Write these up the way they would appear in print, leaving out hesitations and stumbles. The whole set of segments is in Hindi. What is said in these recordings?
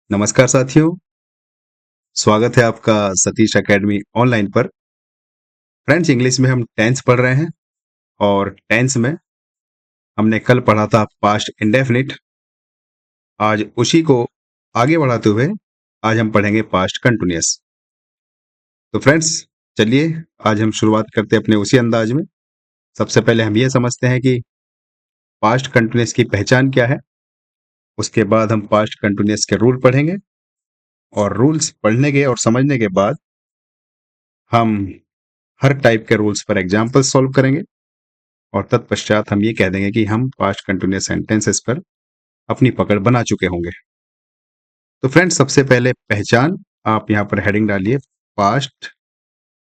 नमस्कार साथियों, स्वागत है आपका सतीश एकेडमी ऑनलाइन पर। फ्रेंड्स, इंग्लिश में हम टेंस पढ़ रहे हैं और टेंस में हमने कल पढ़ा था पास्ट इंडेफिनिट। आज उसी को आगे बढ़ाते हुए आज हम पढ़ेंगे पास्ट कंटिन्यूअस। तो फ्रेंड्स, चलिए आज हम शुरुआत करते हैं अपने उसी अंदाज में। सबसे पहले हम ये समझते हैं कि पास्ट कंटिन्यूअस की पहचान क्या है। उसके बाद हम पास्ट कंटिन्यूअस के रूल पढ़ेंगे और रूल्स पढ़ने के और समझने के बाद हम हर टाइप के रूल्स पर एग्जाम्पल सॉल्व करेंगे और तत्पश्चात हम ये कह देंगे कि हम पास्ट कंटिन्यूअस सेंटेंसेस पर अपनी पकड़ बना चुके होंगे। तो फ्रेंड्स, सबसे पहले पहचान, आप यहाँ पर हेडिंग डालिए पास्ट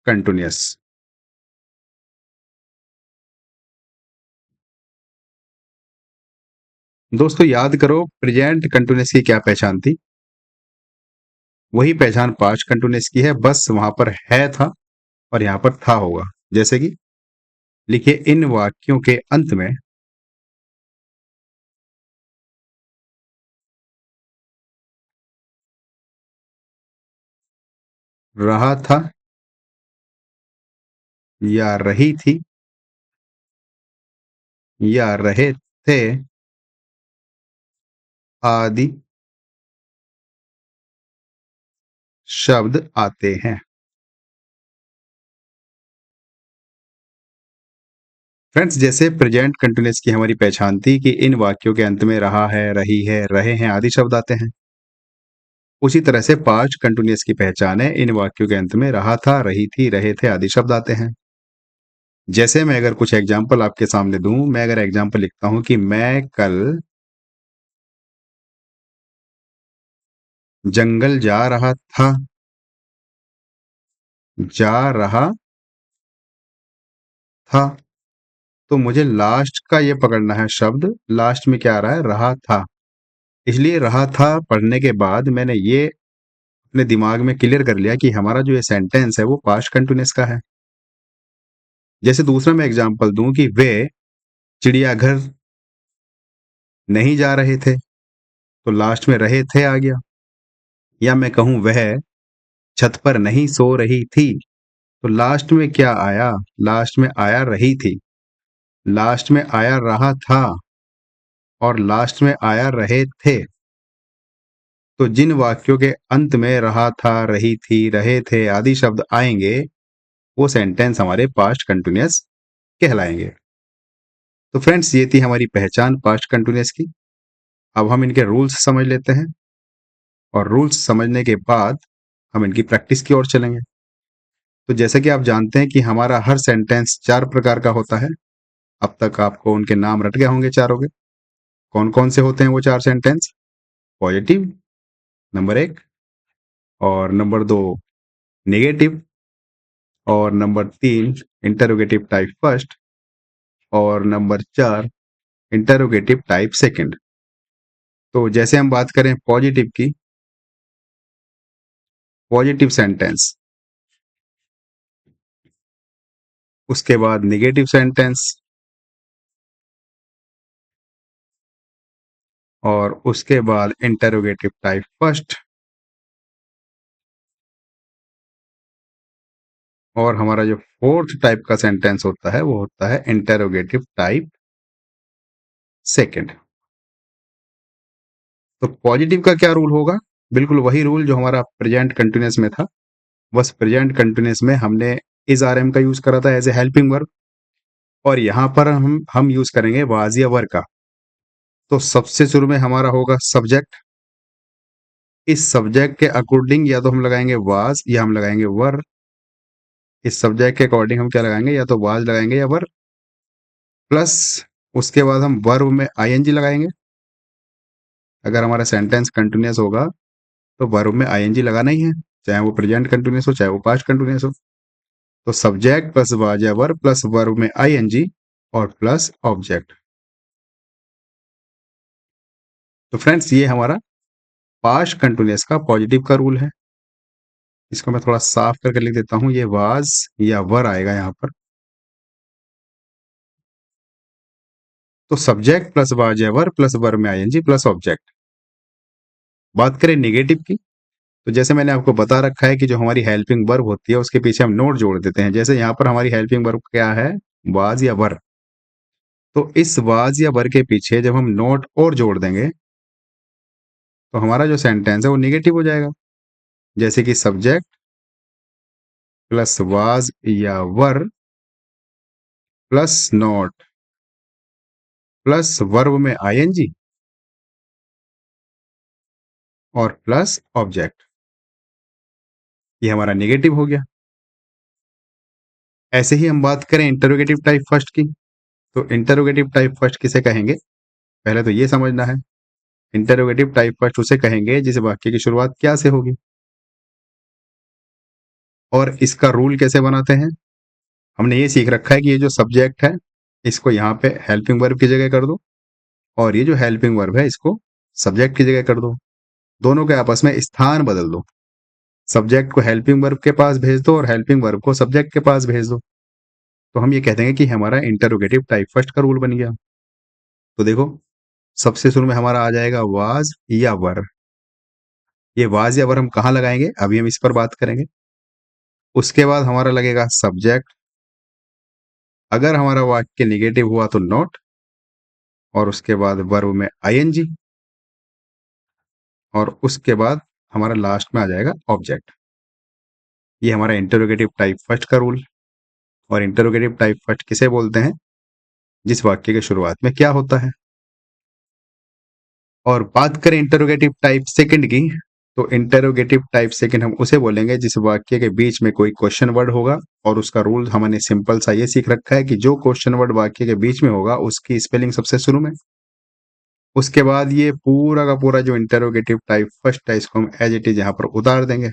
कंटिन्यूअस। दोस्तों याद करो, प्रेजेंट कंटिन्यूअस की क्या पहचान थी? वही पहचान पास्ट कंटिन्यूअस की है, बस वहां पर है था और यहाँ पर था होगा। जैसे कि लिखिए, इन वाक्यों के अंत में रहा था या रही थी या रहे थे आदि शब्द आते हैं। फ्रेंड्स, जैसे प्रेजेंट कंटिन्यूअस की हमारी पहचान थी कि इन वाक्यों के अंत में रहा है, रही है, रहे हैं आदि शब्द आते हैं, उसी तरह से पास्ट कंटिन्यूअस की पहचान है, इन वाक्यों के अंत में रहा था, रही थी, रहे थे आदि शब्द आते हैं। जैसे मैं अगर कुछ एग्जाम्पल आपके सामने दूं, मैं अगर एग्जाम्पल लिखता हूं कि मैं कल जंगल जा रहा था, जा रहा था, तो मुझे लास्ट का ये पकड़ना है शब्द, लास्ट में क्या आ रहा है? रहा था। इसलिए रहा था पढ़ने के बाद मैंने ये अपने दिमाग में क्लियर कर लिया कि हमारा जो ये सेंटेंस है वो पास्ट कंटिन्यूअस का है। जैसे दूसरा मैं एग्जांपल दूं कि वे चिड़ियाघर नहीं जा रहे थे, तो लास्ट में रहे थे आ गया। या मैं कहूं वह छत पर नहीं सो रही थी, तो लास्ट में क्या आया? लास्ट में आया रही थी, लास्ट में आया रहा था और लास्ट में आया रहे थे। तो जिन वाक्यों के अंत में रहा था, रही थी, रहे थे आदि शब्द आएंगे, वो सेंटेंस हमारे पास्ट कंटिन्यूअस कहलाएंगे। तो फ्रेंड्स, ये थी हमारी पहचान पास्ट कंटिन्यूअस की। अब हम इनके रूल्स समझ लेते हैं और रूल्स समझने के बाद हम इनकी प्रैक्टिस की ओर चलेंगे। तो जैसे कि आप जानते हैं कि हमारा हर सेंटेंस 4 प्रकार का होता है। अब तक आपको उनके नाम रट गए होंगे चारों के। कौन-कौन से होते हैं वो 4 सेंटेंस? पॉजिटिव नंबर 1, और नंबर 2 नेगेटिव, और नंबर 3 इंटरोगेटिव टाइप फर्स्ट, और नंबर 4 इंटरोगेटिव टाइप सेकंड। तो जैसे हम बात करें पॉजिटिव की, पॉजिटिव सेंटेंस, उसके बाद नेगेटिव सेंटेंस, और उसके बाद इंटरोगेटिव टाइप फर्स्ट, और हमारा जो फोर्थ टाइप का सेंटेंस होता है वो होता है इंटरोगेटिव टाइप सेकंड। तो पॉजिटिव का क्या रूल होगा? बिल्कुल वही रूल जो हमारा प्रेजेंट कंटिन्यूअस में था। बस प्रेजेंट कंटिन्यूअस में हमने इज आर एम का यूज करा था एज ए हेल्पिंग वर्ब, और यहाँ पर हम यूज करेंगे वाज या वर का। तो सबसे शुरू में हमारा होगा सब्जेक्ट। इस सब्जेक्ट के अकॉर्डिंग या तो हम लगाएंगे वाज या हम लगाएंगे वर। इस सब्जेक्ट के अकॉर्डिंग हम क्या लगाएंगे? या तो वाज लगाएंगे या वर, प्लस उसके बाद हम वर्ब में आईएनजी लगाएंगे। अगर हमारा सेंटेंस कंटिन्यूअस होगा तो वर्ब में आईएनजी लगाना ही है, चाहे वो प्रेजेंट कंटिन्यूअस हो चाहे वो पास्ट कंटिन्यूअस हो। तो सब्जेक्ट प्लस वाज या वर्ब प्लस वर्ब में आईएनजी और प्लस ऑब्जेक्ट। तो फ्रेंड्स, ये हमारा पास्ट कंटिन्यूअस का पॉजिटिव का रूल है। इसको मैं थोड़ा साफ करके लिख देता हूं, ये वाज या वर आएगा यहाँ पर। तो सब्जेक्ट प्लस वाज या वर प्लस वर्ब में आईएनजी प्लस ऑब्जेक्ट। बात करें नेगेटिव की, तो जैसे मैंने आपको बता रखा है कि जो हमारी हेल्पिंग वर्ब होती है उसके पीछे हम नोट जोड़ देते हैं। जैसे यहाँ पर हमारी हेल्पिंग वर्ब क्या है, वाज या वर। तो इस वाज या वर के पीछे जब हम नोट और जोड़ देंगे तो हमारा जो सेंटेंस है वो नेगेटिव हो जाएगा। जैसे कि सब्जेक्ट प्लस वाज या वर प्लस नॉट प्लस वर्ब में आईएनजी और प्लस ऑब्जेक्ट, ये हमारा नेगेटिव हो गया। ऐसे ही हम बात करें इंटरोगेटिव टाइप फर्स्ट की, तो इंटरोगेटिव टाइप फर्स्ट किसे कहेंगे, पहले तो ये समझना है। इंटरोगेटिव टाइप फर्स्ट उसे कहेंगे जिस वाक्य की शुरुआत क्या से होगी, और इसका रूल कैसे बनाते हैं। हमने ये सीख रखा है कि ये जो सब्जेक्ट है इसको यहाँ पे हेल्पिंग वर्ब की जगह कर दो, और ये जो हेल्पिंग वर्ब है इसको सब्जेक्ट की जगह कर दो। दोनों के आपस में स्थान बदल दो, सब्जेक्ट को हेल्पिंग वर्ब के पास भेज दो और हेल्पिंग वर्ब को सब्जेक्ट के पास भेज दो। तो हम ये कह देंगे कि हमारा इंटरोगेटिव टाइप फर्स्ट का रूल बन गया। तो देखो, सबसे शुरू में हमारा आ जाएगा वाज या वर। ये वाज या वर हम कहाँ लगाएंगे, अभी हम इस पर बात करेंगे। उसके बाद हमारा लगेगा सब्जेक्ट, अगर हमारा वाक्य निगेटिव हुआ तो नॉट, और उसके बाद वर्ब में आईएनजी, और उसके बाद हमारा लास्ट में आ जाएगा ऑब्जेक्ट। ये हमारा इंटरोगेटिव टाइप फर्स्ट का रूल। और इंटरोगेटिव टाइप फर्स्ट किसे बोलते हैं, जिस वाक्य की शुरुआत में क्या होता है। और बात करें इंटरोगेटिव टाइप सेकंड की, तो इंटरोगेटिव टाइप सेकंड हम उसे बोलेंगे जिस वाक्य के बीच में कोई क्वेश्चन वर्ड होगा, और उसका रूल हमने सिंपल सा ये सीख रखा है कि जो क्वेश्चन वर्ड वाक्य के बीच में होगा उसकी स्पेलिंग सबसे शुरू में। उसके बाद ये पूरा का पूरा जो इंटरोगेटिव टाइप फर्स्ट है इसको हम एज इट इज यहाँ पर उतार देंगे।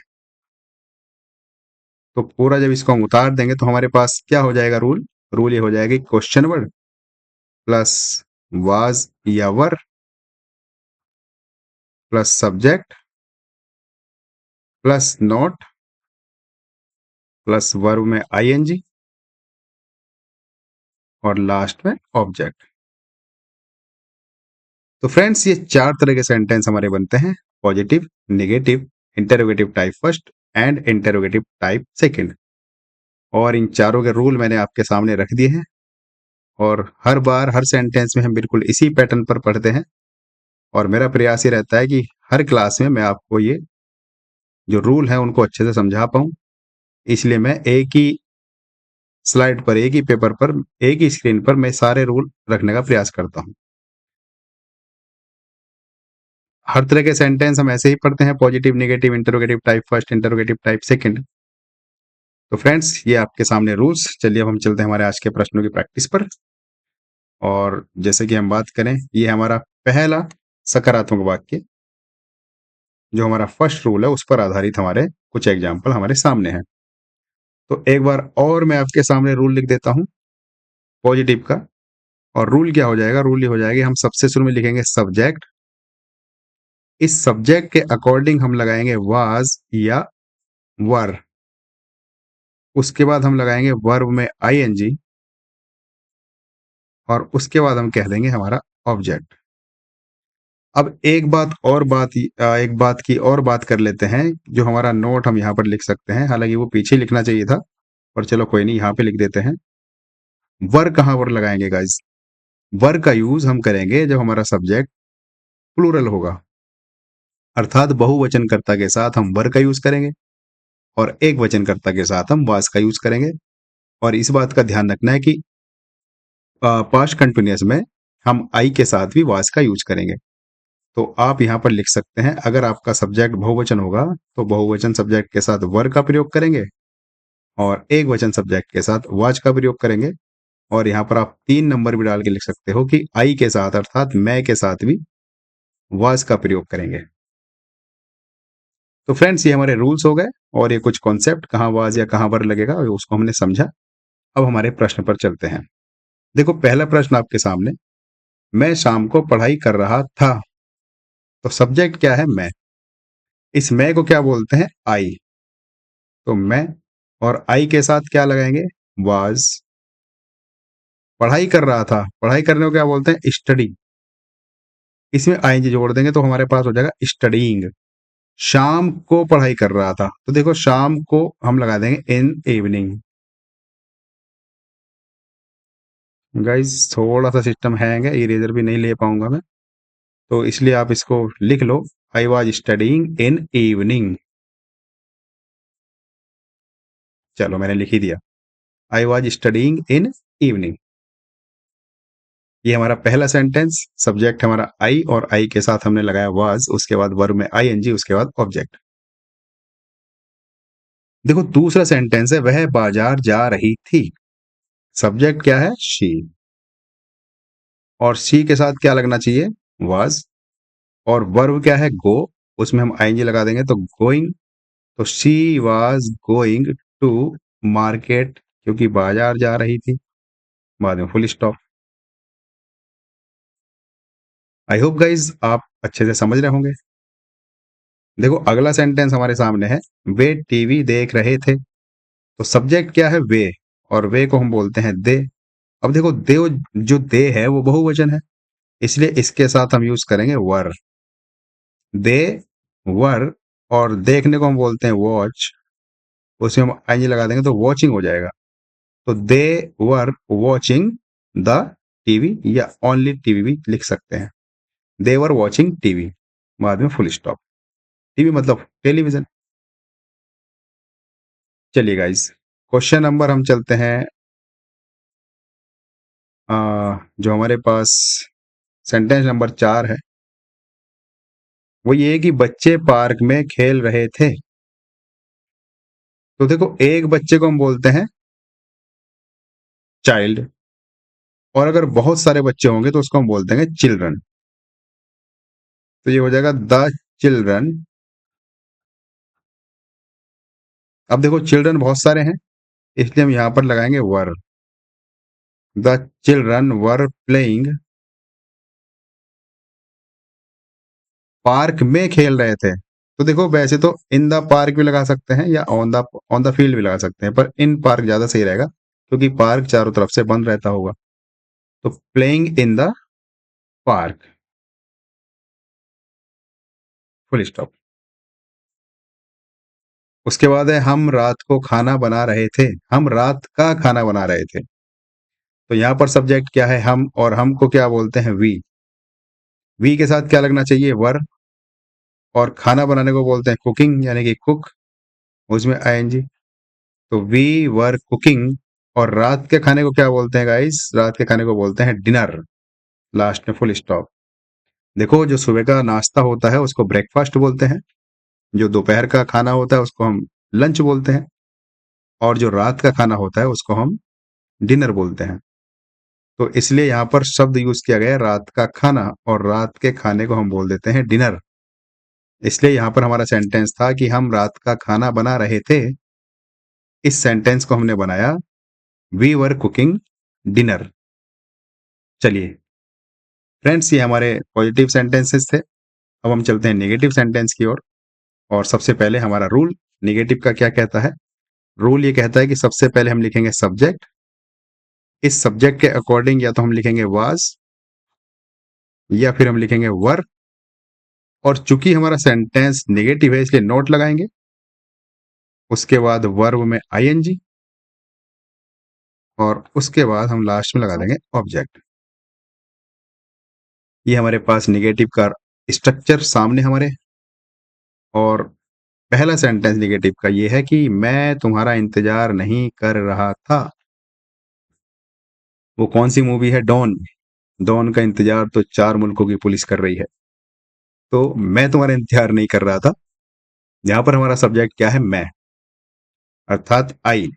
तो पूरा जब इसको हम उतार देंगे तो हमारे पास क्या हो जाएगा रूल, रूल ये हो जाएगा क्वेश्चन वर्ड प्लस वाज या वर plus subject plus not plus verb में आईएनजी और लास्ट में ऑब्जेक्ट। तो फ्रेंड्स ये चार तरह के सेंटेंस हमारे बनते हैं, positive, negative, interrogative type first and interrogative type second. और इन चारों के रूल मैंने आपके सामने रख दिए हैं, और हर बार हर सेंटेंस में हम बिल्कुल इसी पैटर्न पर पढ़ते हैं। और मेरा प्रयास ये रहता है कि हर क्लास में मैं आपको ये जो रूल है उनको अच्छे से समझा पाऊं। इसलिए मैं एक ही स्लाइड पर, एक ही पेपर पर, एक ही स्क्रीन पर मैं सारे रूल रखने का प्रयास करता हूं। हर तरह के सेंटेंस हम ऐसे ही पढ़ते हैं, positive, negative, interrogative type first, interrogative type second. तो फ्रेंड्स ये आपके सामने रूल्स। चलिए अब हम चलते हैं हमारे आज के प्रश्नों की प्रैक्टिस पर। और जैसे कि हम बात करें, ये हमारा पहला सकारात्मक वाक्य, जो हमारा फर्स्ट रूल है उस पर आधारित हमारे कुछ एग्जाम्पल हमारे सामने हैं। तो एक बार और मैं आपके सामने रूल लिख देता हूं पॉजिटिव का। और रूल क्या हो जाएगा, रूल ये हो जाएगा, हम सबसे शुरू में लिखेंगे सब्जेक्ट। इस सब्जेक्ट के अकॉर्डिंग हम लगाएंगे वाज या वर। उसके बाद हम लगाएंगे वर्ब में आईएनजी, और उसके बाद हम कह देंगे हमारा ऑब्जेक्ट। अब एक बात की और बात कर लेते हैं। जो हमारा नोट हम यहाँ पर लिख सकते हैं, हालांकि वो पीछे लिखना चाहिए था, पर चलो कोई नहीं, यहाँ पे लिख देते हैं। वर कहाँ पर लगाएंगे गाइस, वर का यूज हम करेंगे जब हमारा सब्जेक्ट प्लूरल होगा, अर्थात बहुवचनकर्ता के साथ हम वर का यूज करेंगे, और एक वचनकर्ता के साथ हम वाज का यूज करेंगे। और इस बात का ध्यान रखना है कि पास्ट कंटिन्यूअस में हम आई के साथ भी वाज का यूज करेंगे। तो आप यहाँ पर लिख सकते हैं, अगर आपका सब्जेक्ट बहुवचन होगा तो बहुवचन सब्जेक्ट के साथ वर का प्रयोग करेंगे, और एक वचन सब्जेक्ट के साथ वाज का प्रयोग करेंगे। और यहाँ पर आप 3 नंबर भी डाल के लिख सकते हो कि आई के साथ अर्थात मैं के साथ भी वाज का प्रयोग करेंगे। तो फ्रेंड्स ये हमारे रूल्स हो गए, और ये कुछ कॉन्सेप्ट कहाँ वाज या कहाँ वर लगेगा उसको हमने समझा। अब हमारे प्रश्न पर चलते हैं। देखो पहला प्रश्न आपके सामने, मैं शाम को पढ़ाई कर रहा था। तो सब्जेक्ट क्या है, मैं। इस मैं को क्या बोलते हैं, आई। तो मैं और आई के साथ क्या लगाएंगे, वाज। पढ़ाई कर रहा था, पढ़ाई करने को क्या बोलते हैं, स्टडी। इसमें आईएनजी जोड़ देंगे तो हमारे पास हो जाएगा स्टडीइंग। शाम को पढ़ाई कर रहा था, तो देखो शाम को हम लगा देंगे इन इवनिंग। गाइस थोड़ा सा सिस्टम हैंग है, इरेजर भी नहीं ले पाऊंगा मैं, तो इसलिए आप इसको लिख लो, I was studying in evening. चलो मैंने लिख ही दिया, I was studying in evening. ये हमारा पहला सेंटेंस, सब्जेक्ट हमारा आई और आई के साथ हमने लगाया वाज, उसके बाद वर्ब में आईएनजी, उसके बाद ऑब्जेक्ट। देखो दूसरा सेंटेंस है वह बाजार जा रही थी। सब्जेक्ट क्या है? शी। और शी के साथ क्या लगना चाहिए? वाज। और वर्ब क्या है? गो। उसमें हम आईएनजी लगा देंगे तो गोइंग। तो she was going to market, क्योंकि बाजार जा रही थी, बाद में full stop. I hope guys आप अच्छे से समझ रहे होंगे। देखो अगला सेंटेंस हमारे सामने है, वे टीवी देख रहे थे। तो सब्जेक्ट क्या है? वे। और वे को हम बोलते हैं दे। अब देखो दे, जो दे है वो बहुवचन है, इसलिए इसके साथ हम यूज करेंगे वर। दे वर। और देखने को हम बोलते हैं वॉच, उसमें हम आईएनजी लगा देंगे तो वॉचिंग हो जाएगा। तो they were watching the TV, या ओनली टीवी भी लिख सकते हैं। दे वर वॉचिंग टीवी, बाद में फुल स्टॉप। टीवी मतलब टेलीविजन। चलिए गाइस, क्वेश्चन नंबर हम चलते हैं, जो हमारे पास सेंटेंस नंबर 4 है, वो ये है कि बच्चे पार्क में खेल रहे थे। तो देखो एक बच्चे को हम बोलते हैं चाइल्ड, और अगर बहुत सारे बच्चे होंगे तो उसको हम बोलते हैं चिल्ड्रन। तो ये हो जाएगा द चिल्ड्रन। अब देखो चिल्ड्रन बहुत सारे हैं, इसलिए हम यहां पर लगाएंगे were. The children were playing, park में खेल रहे थे। तो देखो वैसे तो इन द पार्क भी लगा सकते हैं या ऑन द फील्ड भी लगा सकते हैं, पर इन पार्क ज्यादा सही रहेगा, क्योंकि पार्क चारों तरफ से बंद रहता होगा। तो playing in the park, full stop. उसके बाद है हम रात को खाना बना रहे थे। हम रात का खाना बना रहे थे। तो यहां पर सब्जेक्ट क्या है? हम। और हम को क्या बोलते हैं? वी। वी के साथ क्या लगना चाहिए? वर। और खाना बनाने को बोलते हैं कुकिंग, यानी कि कुक, उसमें आईएनजी। तो वी वर कुकिंग। और रात के खाने को क्या बोलते हैं गाइस? रात के खाने को बोलते हैं डिनर, लास्ट में फुल स्टॉप। देखो जो सुबह का नाश्ता होता है उसको ब्रेकफास्ट बोलते हैं, जो दोपहर का खाना होता है उसको हम लंच बोलते हैं, और जो रात का खाना होता है उसको हम डिनर बोलते हैं। तो इसलिए यहाँ पर शब्द यूज किया गया है रात का खाना, और रात के खाने को हम बोल देते हैं डिनर। इसलिए यहाँ पर हमारा सेंटेंस था कि हम रात का खाना बना रहे थे। इस सेंटेंस को हमने बनाया वी वर कुकिंग डिनर। चलिए फ्रेंड्स, ये हमारे पॉजिटिव सेंटेंसेस थे। अब हम चलते हैं नेगेटिव सेंटेंस की ओर। और सबसे पहले हमारा रूल नेगेटिव का क्या कहता है? रूल ये कहता है कि सबसे पहले हम लिखेंगे सब्जेक्ट। इस सब्जेक्ट के अकॉर्डिंग या तो हम लिखेंगे वाज, या फिर हम लिखेंगे वर। और चूंकि हमारा सेंटेंस नेगेटिव है इसलिए नोट लगाएंगे। उसके बाद वर्ब में आईएनजी, और उसके बाद हम लास्ट में लगा देंगे ऑब्जेक्ट। ये हमारे पास नेगेटिव का स्ट्रक्चर सामने हमारे। और पहला सेंटेंस नेगेटिव का ये है कि मैं तुम्हारा इंतजार नहीं कर रहा था। वो कौन सी मूवी है? डॉन। डॉन का इंतजार तो 4 मुल्कों की पुलिस कर रही है। तो मैं तुम्हारा इंतजार नहीं कर रहा था। यहां पर हमारा सब्जेक्ट क्या है? मैं, अर्थात आई।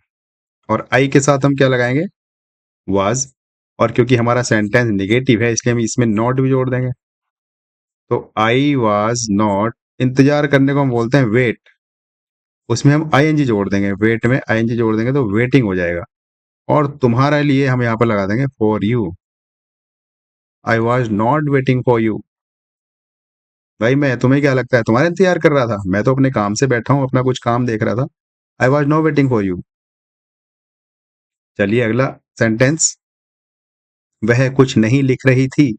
और आई के साथ हम क्या लगाएंगे? वाज। और क्योंकि हमारा सेंटेंस नेगेटिव है इसलिए हम इसमें नॉट भी जोड़ देंगे। तो आई वाज नॉट, इंतजार करने को हम बोलते हैं वेट, उसमें हम आईएनजी जोड़ देंगे। वेट में आईएनजी जोड़ देंगे तो वेटिंग हो जाएगा। और तुम्हारे लिए हम यहाँ पर लगा देंगे for you. I was not waiting for you. भाई मैं, तुम्हें क्या लगता है तुम्हारा इंतजार कर रहा था? मैं तो अपने काम से बैठा हूँ, अपना कुछ काम देख रहा था। I was not waiting for you. चलिए अगला सेंटेंस, वह कुछ नहीं लिख रही थी।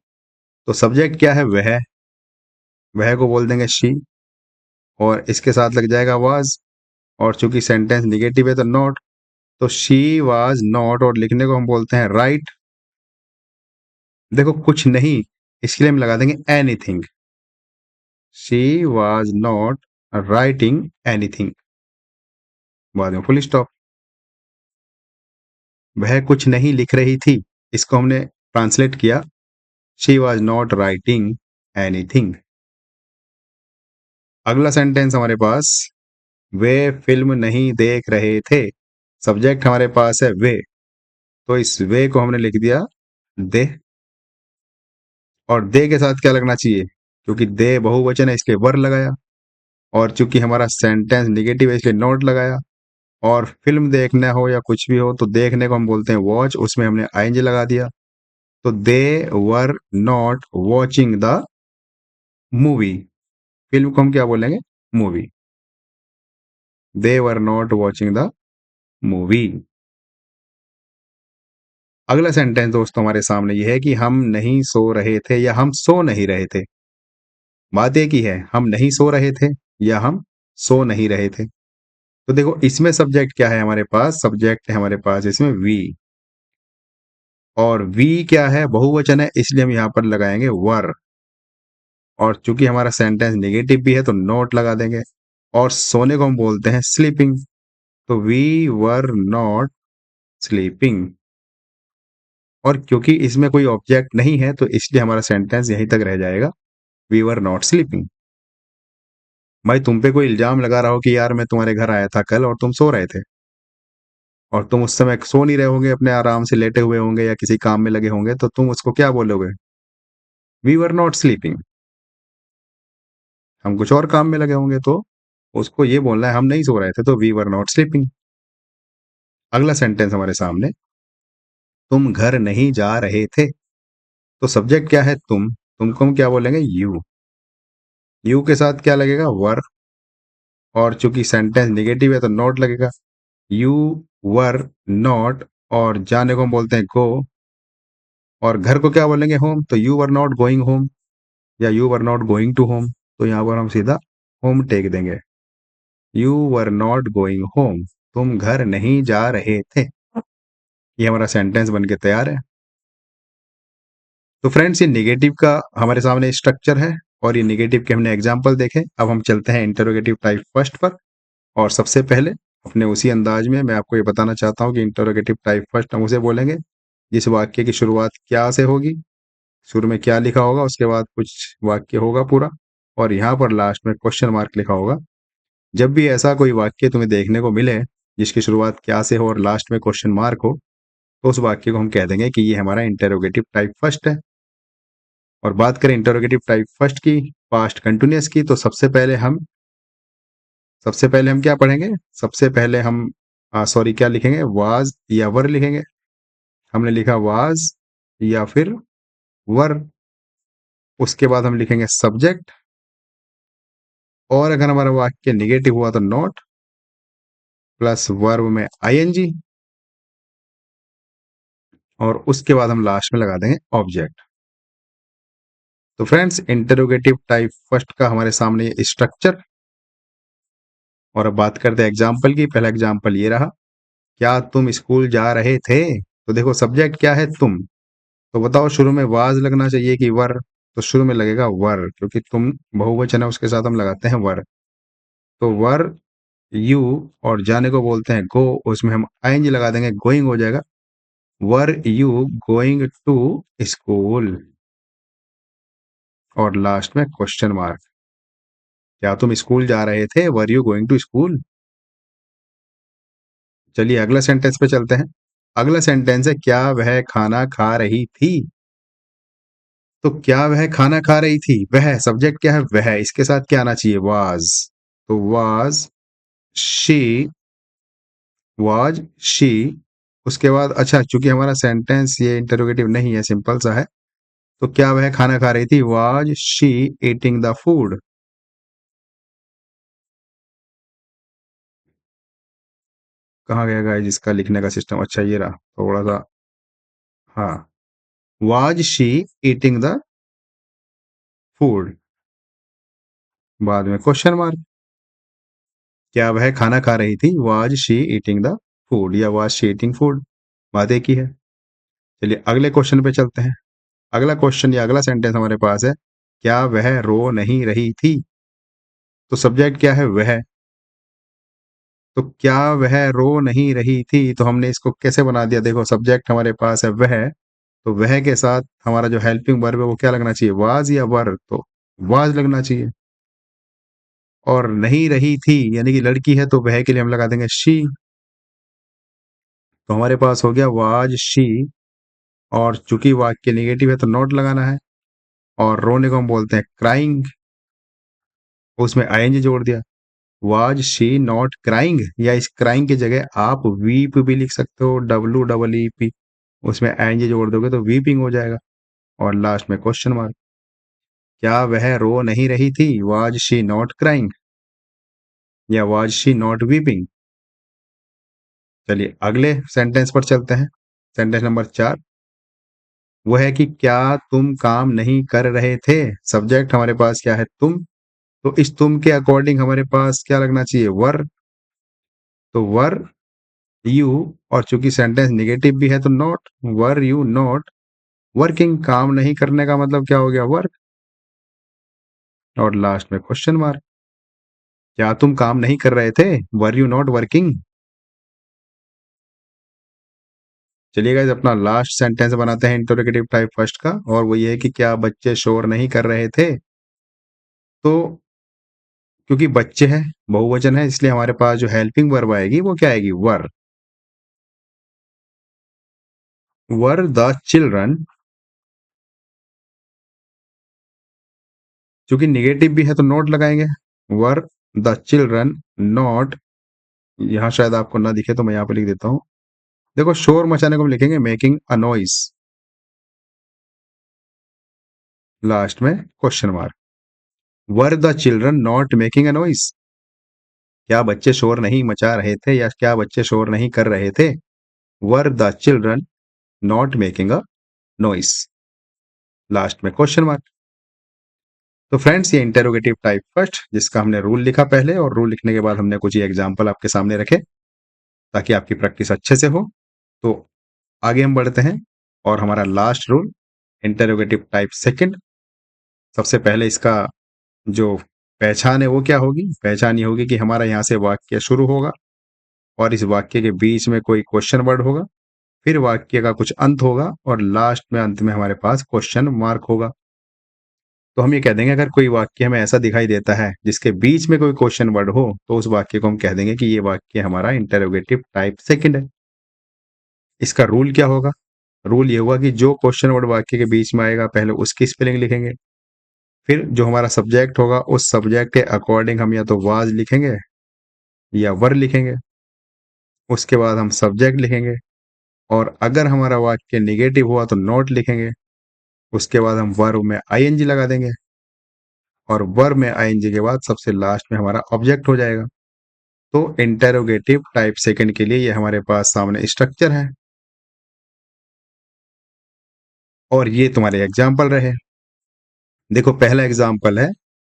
तो सब्जेक्ट क्या है? वह को बोल देंगे शी, और इसके साथ लग जाएगा वाज, और चूंकि सेंटेंस निगेटिव है तो नॉट, तो शी वाज नॉट, और लिखने को हम बोलते हैं राइट। देखो कुछ नहीं, इसके लिए हम लगा देंगे anything. She was not writing anything, बाद में फुल स्टॉप। वह कुछ नहीं लिख रही थी, इसको हमने ट्रांसलेट किया, she was not writing anything. अगला सेंटेंस हमारे पास, वे फिल्म नहीं देख रहे थे। सब्जेक्ट हमारे पास है वे, तो इस वे को हमने लिख दिया दे, और दे के साथ क्या लगना चाहिए? क्योंकि दे बहुवचन है इसलिए वर लगाया, और चूंकि हमारा सेंटेंस निगेटिव है इसलिए नॉट लगाया। और फिल्म देखना हो या कुछ भी हो तो देखने को हम बोलते हैं वॉच, उसमें हमने आईएनजी लगा दिया। तो they were not watching the movie, फिल्म को हम क्या बोलेंगे? Movie. They were not watching the movie. अगला सेंटेंस दोस्तों हमारे सामने ये है कि हम नहीं सो रहे थे या हम सो नहीं रहे थे। बात एक ही है, हम नहीं सो रहे थे या हम सो नहीं रहे थे। तो देखो इसमें सब्जेक्ट क्या है हमारे पास? सब्जेक्ट है हमारे पास इसमें वी, और वी क्या है? बहुवचन है, इसलिए हम यहाँ पर लगाएंगे वर, और चूंकि हमारा सेंटेंस नेगेटिव भी है तो नॉट लगा देंगे, और सोने को हम बोलते हैं स्लीपिंग। तो वी वर नॉट स्लीपिंग, और क्योंकि इसमें कोई ऑब्जेक्ट नहीं है तो इसलिए हमारा सेंटेंस यहीं तक रह जाएगा, वी वर नॉट स्लीपिंग। भाई तुम पे कोई इल्जाम लगा रहा हो कि यार मैं तुम्हारे घर आया था कल और तुम सो रहे थे, और तुम उस समय सो नहीं रहे होंगे, अपने आराम से लेटे हुए होंगे या किसी काम में लगे होंगे, तो तुम उसको क्या बोलोगे? We were not sleeping. हम कुछ और काम में लगे होंगे तो उसको ये बोलना है हम नहीं सो रहे थे, तो वी वर नॉट स्लीपिंग। अगला सेंटेंस हमारे सामने, तुम घर नहीं जा रहे थे। तो सब्जेक्ट क्या है? तुमको हम क्या बोलेंगे? यू के साथ क्या लगेगा? वर, और चूंकि सेंटेंस नेगेटिव है तो नॉट लगेगा। यू वर नॉट, और जाने को हम बोलते हैं गो, और घर को क्या बोलेंगे? होम। तो you were not going home या you were not going to home, तो यहाँ पर हम सीधा होम टेक देंगे। You were not going home, तुम घर नहीं जा रहे थे। ये हमारा सेंटेंस बन के तैयार है। तो फ्रेंड्स ये नेगेटिव का हमारे सामने स्ट्रक्चर है, और ये नेगेटिव के हमने एग्जाम्पल देखे। अब हम चलते हैं इंटरोगेटिव टाइप फर्स्ट पर, और सबसे पहले अपने उसी अंदाज में मैं आपको ये बताना चाहता हूँ कि इंटरोगेटिव टाइप फर्स्ट हम उसे बोलेंगे जिस वाक्य की शुरुआत क्या से होगी, शुरू में क्या लिखा होगा, उसके बाद कुछ वाक्य होगा पूरा, और यहाँ पर लास्ट में क्वेश्चन मार्क लिखा होगा। जब भी ऐसा कोई वाक्य तुम्हें देखने को मिले जिसकी शुरुआत क्या से हो और लास्ट में क्वेश्चन मार्क हो, तो उस वाक्य को हम कह देंगे कि ये हमारा इंटरोगेटिव टाइप फर्स्ट है। और बात करें इंटरोगेटिव टाइप फर्स्ट की, पास्ट कंटिन्यूअस की, तो सबसे पहले हम क्या पढ़ेंगे? सबसे पहले हम सॉरी क्या लिखेंगे? वाज या वर लिखेंगे। हमने लिखा वाज या फिर वर। उसके बाद हम लिखेंगे सब्जेक्ट, और अगर हमारा वाक्य निगेटिव हुआ तो नॉट, प्लस वर्ब में आईएनजी, और उसके बाद हम लास्ट में लगा देंगे ऑब्जेक्ट। तो फ्रेंड्स इंटरोगेटिव टाइप फर्स्ट का हमारे सामने ये स्ट्रक्चर। और अब बात करते हैं एग्जाम्पल की। पहला एग्जाम्पल ये रहा, क्या तुम स्कूल जा रहे थे? तो देखो सब्जेक्ट क्या है? तुम। तो बताओ शुरू में वाज लगना चाहिए कि वर? तो शुरू में लगेगा वर, क्योंकि तुम बहुवचन है उसके साथ हम लगाते हैं वर। तो वर यू, और जाने को बोलते हैं गो, उसमें हम आईएनजी लगा देंगे, गोइंग हो जाएगा। Were you going to school, और लास्ट में क्वेश्चन मार्क। क्या तुम स्कूल जा रहे थे? Were you going to school? चलिए अगला सेंटेंस पे चलते हैं। अगला सेंटेंस है, क्या वह खाना खा रही थी? तो क्या वह खाना खा रही थी? वह सब्जेक्ट क्या है? वह, इसके साथ क्या आना चाहिए? वाज। तो शी वाज शी। उसके बाद अच्छा, चूंकि हमारा सेंटेंस ये इंटरोगेटिव नहीं है, सिंपल सा है, तो क्या वह खाना खा रही थी? Was she eating the food? कहाँ गया गाइस जिसका लिखने का सिस्टम? अच्छा ये रहा, थोड़ा सा। हाँ, was she eating the food, बाद में क्वेश्चन मार्क। क्या वह खाना खा रही थी? Was she eating the food या वाज शी ईटिंग फूड, बात एक ही है। चलिए अगले क्वेश्चन पे चलते हैं। अगला क्वेश्चन या अगला सेंटेंस हमारे पास है, क्या वह रो नहीं रही थी? तो सब्जेक्ट क्या है? वह। तो क्या वह रो नहीं रही थी, तो हमने इसको कैसे बना दिया? देखो सब्जेक्ट हमारे पास है वह, तो वह के साथ हमारा जो हेल्पिंग वर्ब है वो क्या लगना चाहिए? वाज या वर? तो वाज लगना चाहिए। और नहीं रही थी यानी कि लड़की है, तो वह के लिए हम लगा देंगे शी। तो हमारे पास हो गया वाज शी, और चूंकि वाक्य नेगेटिव है तो नॉट लगाना है, और रोने को हम बोलते हैं क्राइंग, उसमें आईएनजी जोड़ दिया। वाज शी नॉट क्राइंग, या इस क्राइंग की जगह आप वीप भी लिख सकते हो, WEEP, उसमें आईएनजी जोड़ दोगे तो वीपिंग हो जाएगा। और लास्ट में क्वेश्चन मार्क। क्या वह रो नहीं रही थी? वाज शी नॉट क्राइंग या वाज शी नॉट वीपिंग? चलिए अगले सेंटेंस पर चलते हैं। सेंटेंस नंबर 4, वो है कि क्या तुम काम नहीं कर रहे थे? सब्जेक्ट हमारे पास क्या है? तुम। तो इस तुम के अकॉर्डिंग हमारे पास क्या लगना चाहिए? वर। तो वर यू, और चूंकि सेंटेंस नेगेटिव भी है तो not. Were you not working, काम नहीं करने का मतलब क्या हो गया? वर्क। और लास्ट में क्वेश्चन मार्क। क्या तुम काम नहीं कर रहे थे? Were you not working? चलिए गाइस अपना लास्ट सेंटेंस बनाते हैं इंटरोगेटिव टाइप फर्स्ट का, और वो ये है कि क्या बच्चे शोर नहीं कर रहे थे? तो क्योंकि बच्चे हैं, बहुवचन है, इसलिए हमारे पास जो हेल्पिंग वर्ब आएगी वो क्या आएगी? वर। वर द चिल्ड्रन, क्योंकि निगेटिव भी है तो नॉट लगाएंगे। वर द चिल्ड्रन नॉट, यहाँ शायद आपको ना दिखे तो मैं यहाँ पे लिख देता हूँ। देखो शोर मचाने को हम लिखेंगे मेकिंग अ नॉइस, लास्ट में question mark. Were the children not making a noise, क्या बच्चे शोर नहीं मचा रहे थे या क्या बच्चे शोर नहीं कर रहे थे? वर the children not making a noise, last में क्वेश्चन मार्क। तो फ्रेंड्स ये इंटेरोगेटिव टाइप फर्स्ट, जिसका हमने रूल लिखा पहले, और रूल लिखने के बाद हमने कुछ एग्जाम्पल आपके सामने रखे ताकि आपकी प्रैक्टिस अच्छे से हो। तो आगे हम बढ़ते हैं, और हमारा last rule interrogative type second. सबसे पहले इसका जो पहचान है वो क्या होगी? पहचान ये होगी कि हमारा यहाँ से वाक्य शुरू होगा और इस वाक्य के बीच में कोई क्वेश्चन वर्ड होगा, फिर वाक्य का कुछ अंत होगा, और लास्ट में अंत में हमारे पास क्वेश्चन मार्क होगा। तो हम ये कह देंगे अगर कोई वाक्य हमें ऐसा दिखाई देता है जिसके बीच में कोई क्वेश्चन वर्ड हो, तो उस वाक्य को हम कह देंगे कि ये वाक्य हमारा इंटेरोगेटिव टाइप सेकंड है। इसका रूल क्या होगा? रूल ये होगा कि जो क्वेश्चन वर्ड वाक्य के बीच में आएगा पहले उसकी स्पेलिंग लिखेंगे, फिर जो हमारा सब्जेक्ट होगा उस सब्जेक्ट के अकॉर्डिंग हम या तो वाज लिखेंगे या वर लिखेंगे, उसके बाद हम सब्जेक्ट लिखेंगे, और अगर हमारा वाक्य निगेटिव हुआ तो नॉट लिखेंगे, उसके बाद हम वर्ब में आईएनजी लगा देंगे, और वर्ब में आईएनजी के बाद सबसे लास्ट में हमारा ऑब्जेक्ट हो जाएगा। तो इंटेरोगेटिव टाइप सेकंड के लिए ये हमारे पास सामने स्ट्रक्चर है, और ये तुम्हारे एग्जाम्पल रहे। देखो पहला एग्जाम्पल है,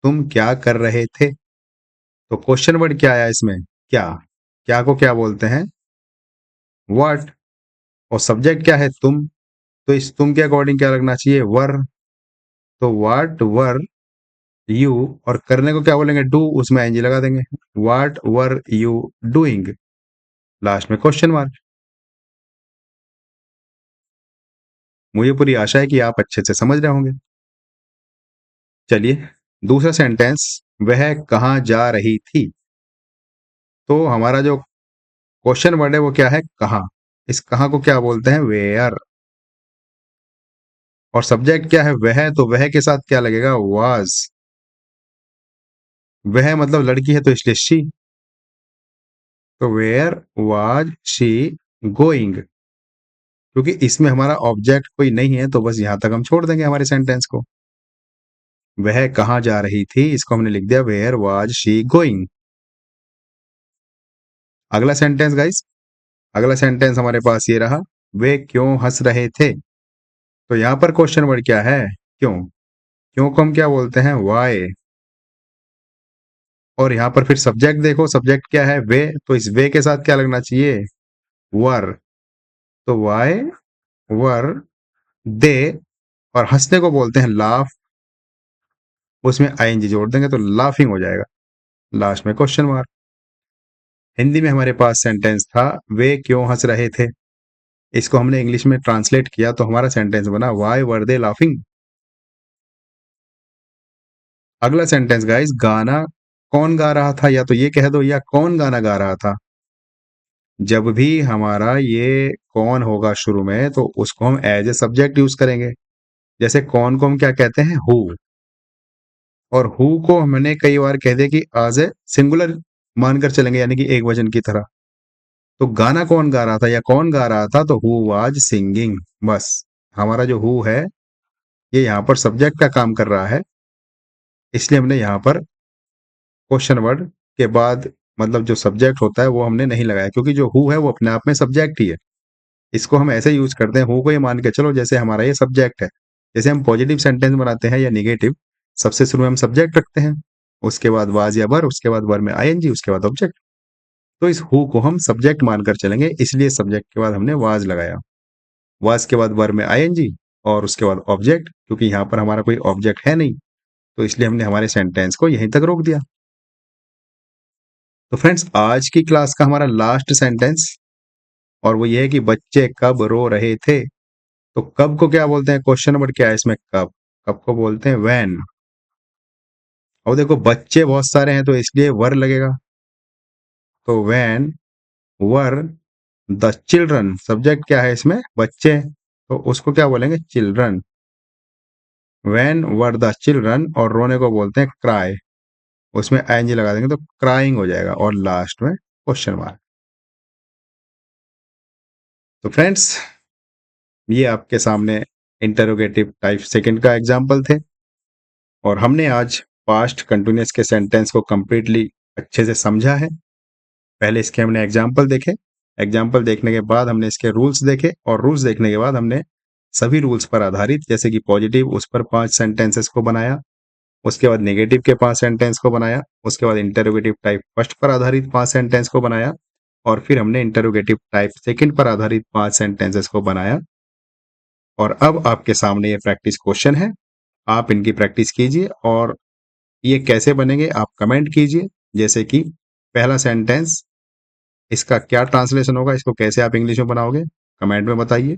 तुम क्या कर रहे थे? तो क्वेश्चन वर्ड क्या आया इसमें? क्या। क्या को क्या बोलते हैं? व्हाट। और सब्जेक्ट क्या है? तुम। तो इस तुम के अकॉर्डिंग क्या लगना चाहिए? वर। तो व्हाट वर यू, और करने को क्या बोलेंगे? डू, उसमें एनजी लगा देंगे। What were you doing, last में क्वेश्चन मार्क। मुझे पूरी आशा है कि आप अच्छे से समझ रहे होंगे। चलिए दूसरा सेंटेंस, वह कहाँ जा रही थी? तो हमारा जो क्वेश्चन वर्ड है वो क्या है? कहाँ। इस कहाँ को क्या बोलते हैं? वेयर। और सब्जेक्ट क्या है? वह, तो वह के साथ क्या लगेगा? वाज। वह मतलब लड़की है तो इसलिए शी। तो वेयर वाज शी गोइंग, क्योंकि इसमें हमारा ऑब्जेक्ट कोई नहीं है तो बस यहां तक हम छोड़ देंगे हमारे सेंटेंस को। वह कहाँ जा रही थी, इसको हमने लिख दिया वेयर वाज शी गोइंग। अगला सेंटेंस गाइस, अगला सेंटेंस हमारे पास ये रहा, वे क्यों हंस रहे थे? तो यहाँ पर क्वेश्चन वर्ड क्या है? क्यों। क्यों को हम क्या बोलते हैं? वाई। और यहाँ पर फिर सब्जेक्ट देखो, सब्जेक्ट क्या है? वे। तो इस वे के साथ क्या लगना चाहिए? वर। तो वाई वर दे। और हंसने को बोलते हैं लाफ, उसमें आईएनजी जोड़ देंगे तो लाफिंग हो जाएगा, लास्ट में क्वेश्चन मार्क। हिंदी में हमारे पास सेंटेंस था वे क्यों हंस रहे थे, इसको हमने इंग्लिश में ट्रांसलेट किया तो हमारा सेंटेंस बना वाई वर दे लाफिंग। अगला सेंटेंस गाइस, गाना कौन गा रहा था, या तो ये कह दो या कौन गाना गा रहा था। जब भी हमारा ये कौन होगा शुरू में तो उसको हम एज ए सब्जेक्ट यूज करेंगे। जैसे कौन को हम क्या कहते हैं? हु। और हु को हमने कई बार कह दिया कि आज ए सिंगुलर मानकर चलेंगे, यानी कि एक वचन की तरह। तो गाना कौन गा रहा था या कौन गा रहा था, तो हु वाज सिंगिंग। बस हमारा जो हु है ये यहाँ पर सब्जेक्ट का काम कर रहा है, इसलिए हमने यहाँ पर क्वेश्चन वर्ड के बाद मतलब जो सब्जेक्ट होता है वो हमने नहीं लगाया, क्योंकि जो हु है वो अपने आप में सब्जेक्ट ही है। इसको हम ऐसे यूज करते हैं, हु को ये मान के चलो जैसे हमारा ये सब्जेक्ट है। जैसे हम पॉजिटिव सेंटेंस बनाते हैं या निगेटिव, सबसे शुरू में हम सब्जेक्ट रखते हैं, उसके बाद वाज या वर, उसके बाद वर में आईएनजी, उसके बाद ऑब्जेक्ट। तो इस हु को हम सब्जेक्ट मानकर चलेंगे, इसलिए सब्जेक्ट के बाद हमने वाज लगाया। वाज के बाद वर में आईएनजी और उसके बाद ऑब्जेक्ट, क्योंकि यहाँ पर हमारा कोई ऑब्जेक्ट है नहीं, तो इसलिए हमने हमारे सेंटेंस को यहीं तक रोक दिया। तो फ्रेंड्स, आज की क्लास का हमारा लास्ट सेंटेंस, और वो ये है कि बच्चे कब रो रहे थे। तो कब को क्या बोलते हैं? क्वेश्चन नंबर क्या है इसमें? कब। कब को बोलते हैं व्हेन। और देखो बच्चे बहुत सारे हैं तो इसलिए वर लगेगा, तो when were the children. Subject क्या है इसमें? बच्चे, तो उसको क्या बोलेंगे? Children. When were the children, और रोने को बोलते हैं क्राई, उसमें आईएनजी लगा देंगे तो क्राइंग हो जाएगा, और लास्ट में क्वेश्चन मार्क। तो फ्रेंड्स, ये आपके सामने इंटरोगेटिव टाइप सेकंड का एग्जाम्पल थे, और हमने आज पास्ट कंटिन्यूअस के सेंटेंस को कंप्लीटली अच्छे से समझा है। पहले इसके हमने एग्जाम्पल देखे, एग्जाम्पल देखने के बाद हमने इसके रूल्स देखे, और रूल्स देखने के बाद हमने सभी रूल्स पर आधारित, जैसे कि पॉजिटिव, उस पर 5 सेंटेंसेस को बनाया, उसके बाद नेगेटिव के 5 सेंटेंस को बनाया, उसके बाद इंटरोगेटिव टाइप फर्स्ट पर आधारित 5 सेंटेंस को बनाया, और फिर हमने इंटरोगेटिव टाइप सेकंड पर आधारित 5 सेंटेंसेस को बनाया। और अब आपके सामने ये प्रैक्टिस क्वेश्चन है, आप इनकी प्रैक्टिस कीजिए, और ये कैसे बनेंगे आप कमेंट कीजिए। जैसे कि पहला सेंटेंस, इसका क्या ट्रांसलेशन होगा, इसको कैसे आप इंग्लिश में बनाओगे, कमेंट में बताइए।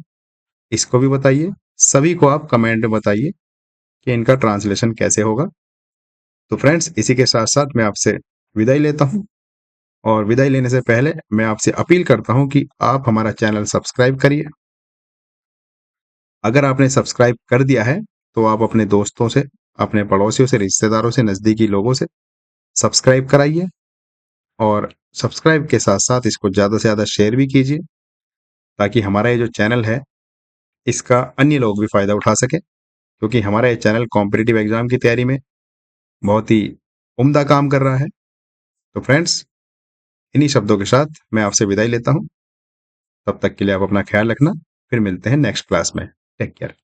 इसको भी बताइए, सभी को आप कमेंट में बताइए कि इनका ट्रांसलेशन कैसे होगा। तो फ्रेंड्स, इसी के साथ साथ मैं आपसे विदाई लेता हूं, और विदाई लेने से पहले मैं आपसे अपील करता हूं कि आप हमारा चैनल सब्सक्राइब करिए। अगर आपने सब्सक्राइब कर दिया है तो आप अपने दोस्तों से, अपने पड़ोसियों से, रिश्तेदारों से, नज़दीकी लोगों से सब्सक्राइब कराइए, और सब्सक्राइब के साथ साथ इसको ज़्यादा से ज़्यादा शेयर भी कीजिए, ताकि हमारा ये जो चैनल है इसका अन्य लोग भी फ़ायदा उठा सकें, क्योंकि हमारा ये चैनल कॉम्पिटिटिव एग्जाम की तैयारी में बहुत ही उम्दा काम कर रहा है। तो फ्रेंड्स, इन्हीं शब्दों के साथ मैं आपसे विदाई लेता हूं। तब तक के लिए आप अपना ख्याल रखना, फिर मिलते हैं नेक्स्ट क्लास में। Take care.